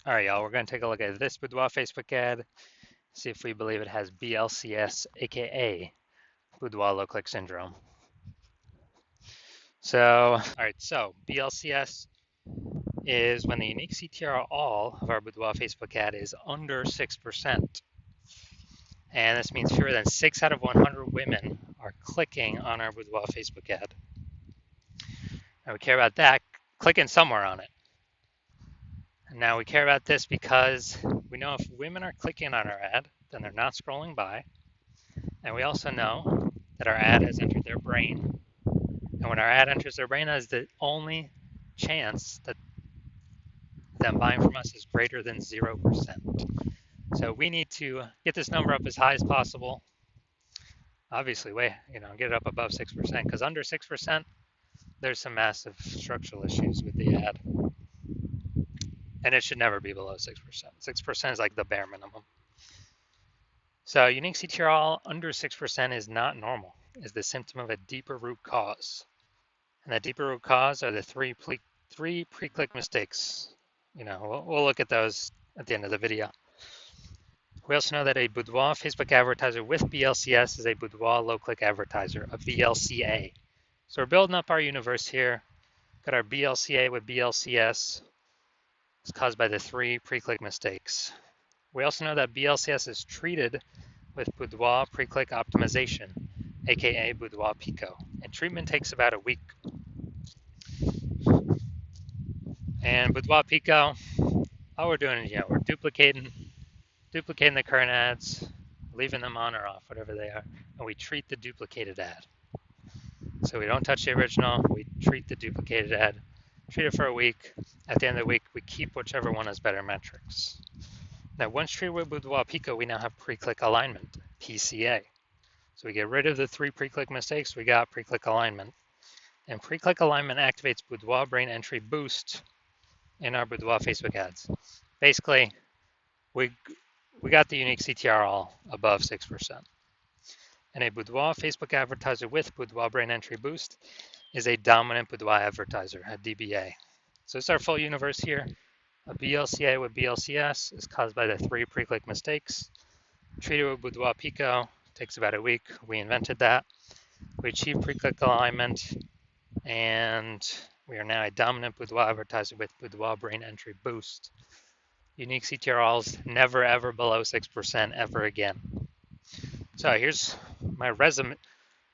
All right, y'all, we're going to take a look at this Boudoir Facebook ad, see if we believe it has BLCS, aka Boudoir low click syndrome. All right, so BLCS is when the unique CTR all of our Boudoir Facebook ad is under 6%. And this means fewer than 6 out of 100 women are clicking on our Boudoir Facebook ad. And we care about that, clicking somewhere on it. And now we care about this because we know if women are clicking on our ad, then they're not scrolling by. And we also know that our ad has entered their brain. And when our ad enters their brain, that is the only chance that them buying from us is greater than 0%. So we need to get this number up as high as possible. Obviously, get it up above 6%, because under 6%, there's some massive structural issues with the ad. And it should never be below 6%. 6% is like the bare minimum. So unique CTR under 6% is not normal, is the symptom of a deeper root cause. And that deeper root cause are the three pre-click mistakes. We'll look at those at the end of the video. We also know that a Boudoir Facebook advertiser with BLCS is a Boudoir low-click advertiser, a BLCA. So we're building up our universe here. Got our BLCA with BLCS. It's caused by the three pre-click mistakes. We also know that BLCS is treated with Boudoir pre-click optimization, aka Boudoir Pico, and treatment takes about a week. And Boudoir Pico, all we're doing is we're duplicating the current ads, leaving them on or off, whatever they are, and we treat the duplicated ad. So we don't touch the original, we treat the duplicated ad, treat it for a week. At the end of the week, we keep whichever one has better metrics. Now, once treated with Boudoir Pico, we now have pre-click alignment, PCA. So we get rid of the three pre-click mistakes, we got pre-click alignment. And pre-click alignment activates Boudoir brain entry boost in our Boudoir Facebook ads. Basically, we got the unique CTR all above 6%. And a Boudoir Facebook advertiser with Boudoir brain entry boost is a dominant Boudoir advertiser, a DBA. So it's our full universe here. A BLCA with BLCS is caused by the three pre-click mistakes. Treated with Boudoir Pico takes about a week. We invented that. We achieved pre-click alignment, and we are now a dominant Boudoir advertiser with Boudoir brain entry boost. Unique CTRLs never ever below 6% ever again. So here's my resume.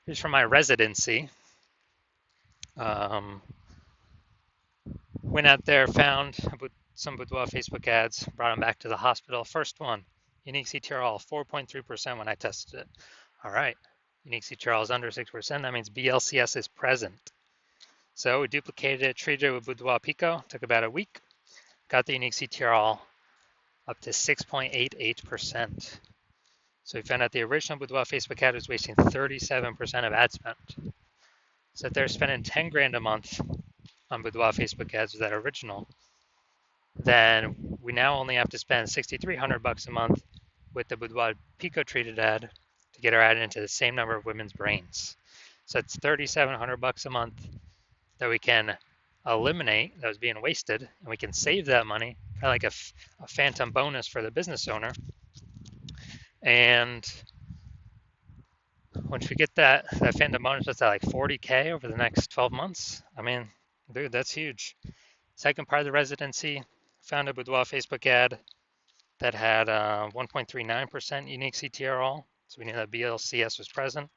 Here's from my residency. Went out there, found some Boudoir Facebook ads, brought them back to the hospital. First one, unique CTRL 4.3% when I tested it. All right, unique CTRL is under 6%. That means BLCS is present. So we duplicated it, treated it with Boudoir Pico. Took about a week. Got the unique CTRL up to 6.88%. So we found out the original Boudoir Facebook ad was wasting 37% of ad spend. So if they're spending 10 grand a month on Boudoir Facebook ads with that original, then we now only have to spend $6,300 a month with the Boudoir Pico treated ad to get our ad into the same number of women's brains. So it's $3,700 a month that we can eliminate that was being wasted, and we can save that money, kind of like a phantom bonus for the business owner. And once we get that phantom bonus, what's that, like 40K over the next 12 months? I mean, dude, that's huge. Second part of the residency, found a Boudoir Facebook ad that had 1.39% unique CTR all. So we knew that BLCS was present,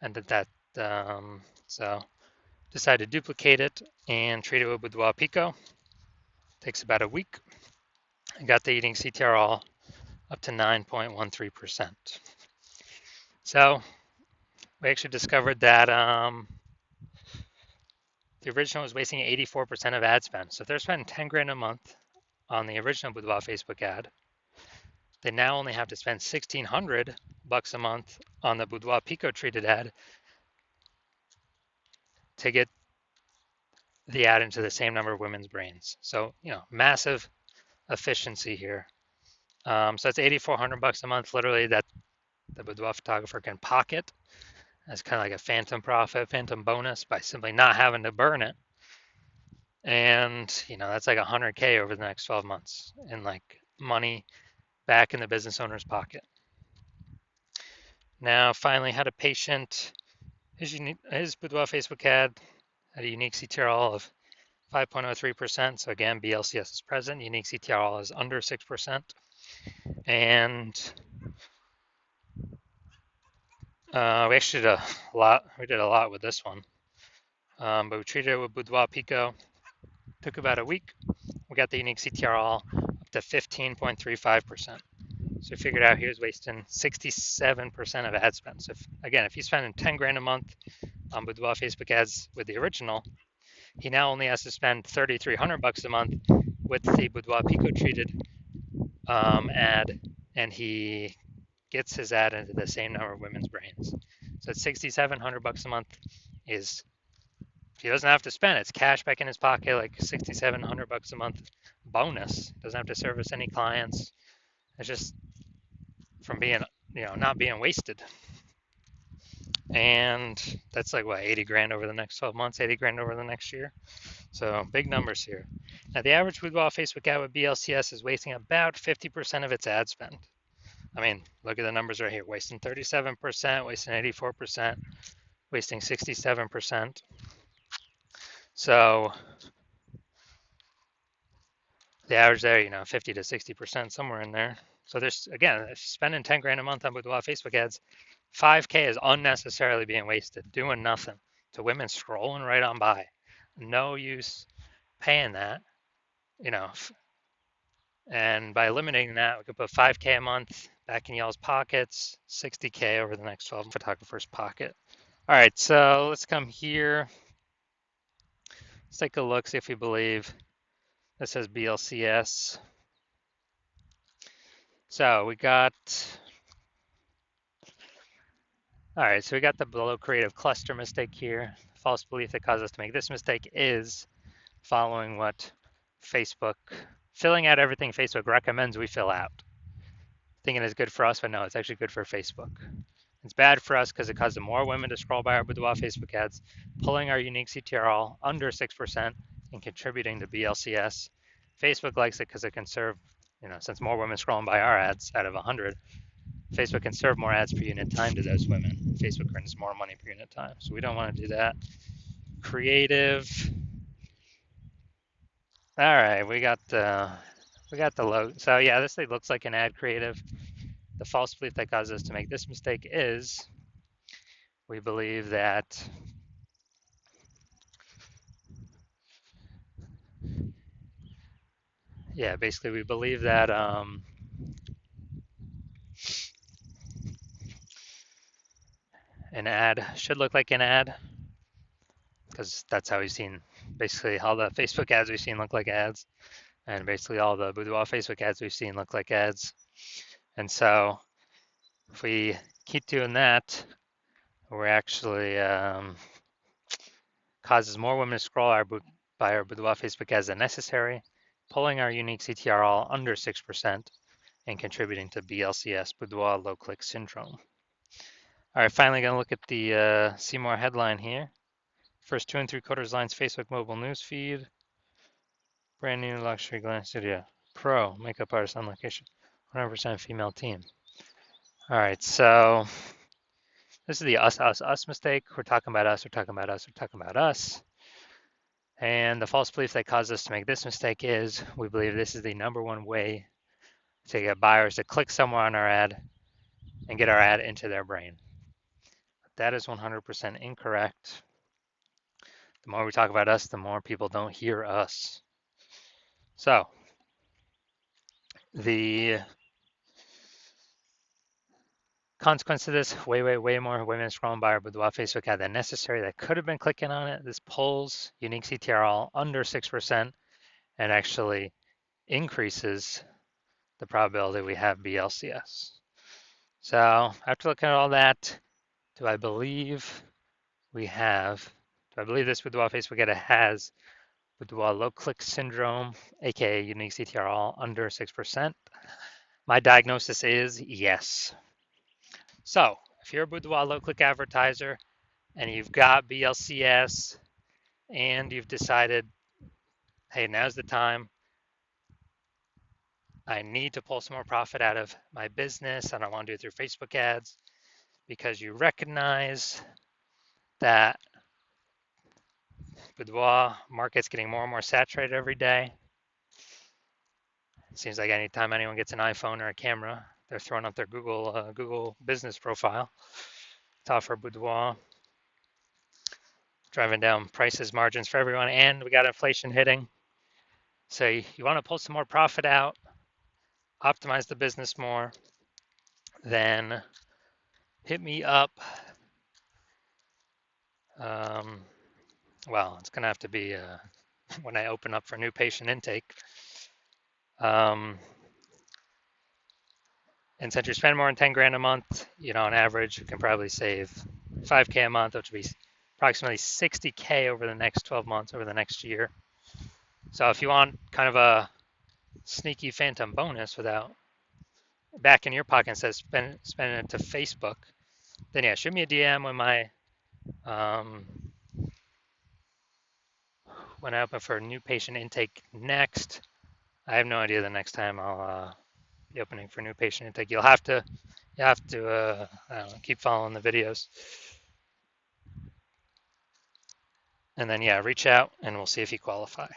and so decided to duplicate it and treat it with Boudoir Pico. Takes about a week. I got the unique CTR all up to 9.13%. So we actually discovered that the original was wasting 84% of ad spend. So if they're spending 10 grand a month on the original Boudoir Facebook ad, they now only have to spend $1,600 a month on the Boudoir Pico treated ad to get the ad into the same number of women's brains. So, massive efficiency here. So it's $8,400 a month, literally, that the Boudoir photographer can pocket as kind of like a phantom profit, phantom bonus by simply not having to burn it. And, that's like 100K over the next 12 months in like money back in the business owner's pocket. Now, finally, had a patient, his Boudoir Facebook ad had a unique CTRL of 5.03%. So again, BLCS is present, unique CTRL is under 6%. And we actually did a lot. We did a lot with this one, but we treated it with Boudoir Pico. Took about a week. We got the unique CTRL up to 15.35%. So we figured out he was wasting 67% of ad spend. So if he's spending 10 grand a month on Boudoir Facebook ads with the original, he now only has to spend 3,300 bucks a month with the Boudoir Pico treated ad, and he gets his ad into the same number of women's brains. So it's 6,700 bucks a month is he doesn't have to spend. It's cash back in his pocket, like 6,700 bucks a month bonus. Doesn't have to service any clients. It's just from being, not being wasted. And that's like what, 80 grand over the next 12 months, 80 grand over the next year. So big numbers here. Now the average Boudoir Facebook ad with BLCS is wasting about 50% of its ad spend. I mean, look at the numbers right here, wasting 37%, wasting 84%, wasting 67%. So the average there, 50 to 60%, somewhere in there. So there's, again, if spending 10 grand a month on Boudoir Facebook ads, 5K is unnecessarily being wasted, doing nothing to women scrolling right on by. No use paying that, and by eliminating that, we could put 5K a month back in y'all's pockets, 60K over the next 12 photographer's pocket. All right, so let's come here. Let's take a look, see if we believe this says BLCS. So we got, all right, so we got the below creative cluster mistake here. False belief that caused us to make this mistake is following what Facebook, filling out everything Facebook recommends we fill out. Thinking it's good for us, but no, it's actually good for Facebook. It's bad for us because it causes more women to scroll by our Boudoir Facebook ads, pulling our unique CTRL under 6% and contributing to BLCS. Facebook likes it because it can serve, since more women scrolling by our ads out of 100, Facebook can serve more ads per unit time to those women. Facebook earns more money per unit time, so we don't want to do that. Creative. All right, we got the logo. So yeah, this thing looks like an ad creative. The false belief that caused us to make this mistake is we believe that basically we believe that an ad should look like an ad because that's how we've seen basically all the Facebook ads we've seen look like ads, and basically all the Boudoir Facebook ads we've seen look like ads. And so if we keep doing that, we're actually causes more women to scroll by our Boudoir Facebook ads than necessary, pulling our unique CTRL under 6% and contributing to BLCS, Boudoir low click syndrome. All right, finally gonna look at the see more headline here. First 2 3/4 lines Facebook mobile news feed. Brand new luxury glam studio. Pro makeup artist on location. 100% female team. All right, so this is the us mistake. We're talking about us, we're talking about us, we're talking about us. And the false belief that caused us to make this mistake is we believe this is the #1 way to get buyers to click somewhere on our ad and get our ad into their brain. That is 100% incorrect. The more we talk about us, the more people don't hear us. So the consequence of this, way more women scrolling by our Boudoir Facebook ad than necessary that could have been clicking on it. This pulls unique CTRL under 6% and actually increases the probability we have BLCS. So after looking at all that, do I believe this Boudoir Facebook ad has Boudoir low click syndrome, aka unique CTRL under 6%? My diagnosis is yes. So if you're a Boudoir low click advertiser and you've got BLCS and you've decided hey, now's the time. I need to pull some more profit out of my business. I don't want to do it through Facebook ads, because you recognize that Boudoir market's getting more and more saturated every day. It seems like anytime anyone gets an iPhone or a camera, they're throwing up their Google business profile to offer Boudoir, driving down prices, margins for everyone, and we got inflation hitting. So you want to pull some more profit out, optimize the business more, then hit me up. Well, it's going to have to be when I open up for new patient intake. And since you're spending more than 10 grand a month, on average, you can probably save 5K a month, which would be approximately 60K over the next 12 months, over the next year. So if you want kind of a sneaky phantom bonus without back in your pocket instead of spending it to Facebook, then yeah, shoot me a DM when I open for a new patient intake next. I have no idea the next time I'll be opening for new patient intake. You'll have to I don't know, keep following the videos. And then, yeah, reach out and we'll see if you qualify.